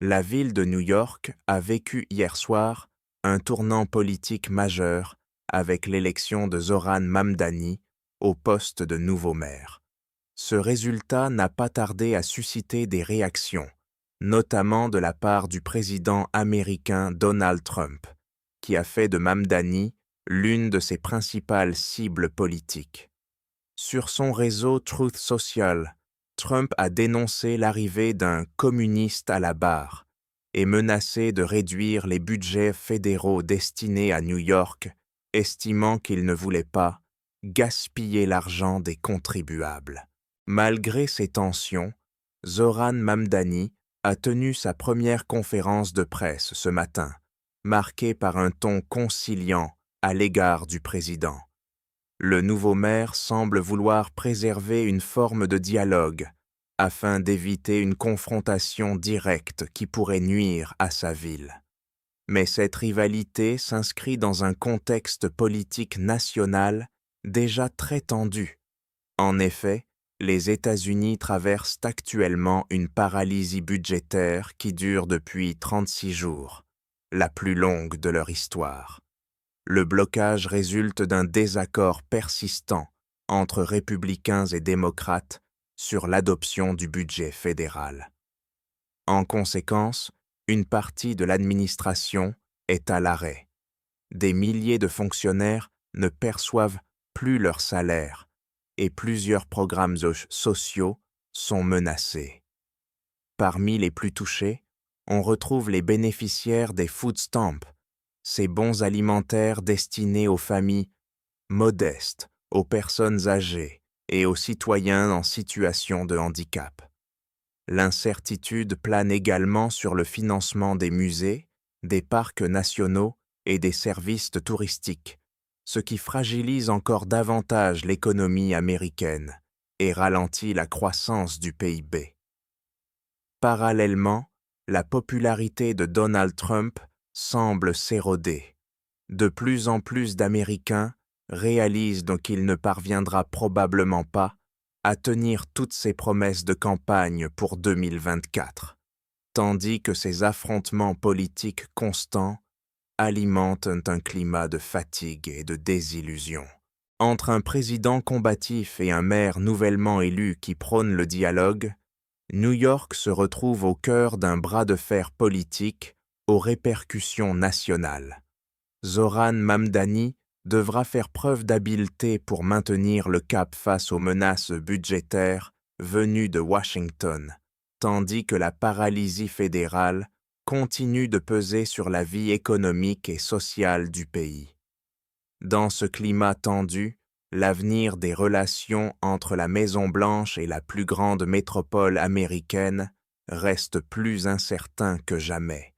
La ville de New York a vécu hier soir un tournant politique majeur avec l'élection de Zoran Mamdani au poste de nouveau maire. Ce résultat n'a pas tardé à susciter des réactions, notamment de la part du président américain Donald Trump, qui a fait de Mamdani l'une de ses principales cibles politiques. Sur son réseau Truth Social, Trump a dénoncé l'arrivée d'un communiste à la barre et menacé de réduire les budgets fédéraux destinés à New York, estimant qu'il ne voulait pas gaspiller l'argent des contribuables. Malgré ces tensions, Zoran Mamdani a tenu sa première conférence de presse ce matin, marquée par un ton conciliant à l'égard du président. Le nouveau maire semble vouloir préserver une forme de dialogue afin d'éviter une confrontation directe qui pourrait nuire à sa ville. Mais cette rivalité s'inscrit dans un contexte politique national déjà très tendu. En effet, les États-Unis traversent actuellement une paralysie budgétaire qui dure depuis 36 jours, la plus longue de leur histoire. Le blocage résulte d'un désaccord persistant entre républicains et démocrates sur l'adoption du budget fédéral. En conséquence, une partie de l'administration est à l'arrêt. Des milliers de fonctionnaires ne perçoivent plus leur salaire et plusieurs programmes sociaux sont menacés. Parmi les plus touchés, on retrouve les bénéficiaires des food stamps, ces bons alimentaires destinés aux familles modestes, aux personnes âgées et aux citoyens en situation de handicap. L'incertitude plane également sur le financement des musées, des parcs nationaux et des services touristiques, ce qui fragilise encore davantage l'économie américaine et ralentit la croissance du PIB. Parallèlement, la popularité de Donald Trump semble s'éroder. De plus en plus d'Américains réalisent donc qu'il ne parviendra probablement pas à tenir toutes ses promesses de campagne pour 2024, tandis que ces affrontements politiques constants alimentent un climat de fatigue et de désillusion. Entre un président combatif et un maire nouvellement élu qui prône le dialogue, New York se retrouve au cœur d'un bras de fer politique aux répercussions nationales. Zoran Mamdani devra faire preuve d'habileté pour maintenir le cap face aux menaces budgétaires venues de Washington, tandis que la paralysie fédérale continue de peser sur la vie économique et sociale du pays. Dans ce climat tendu, l'avenir des relations entre la Maison-Blanche et la plus grande métropole américaine reste plus incertain que jamais.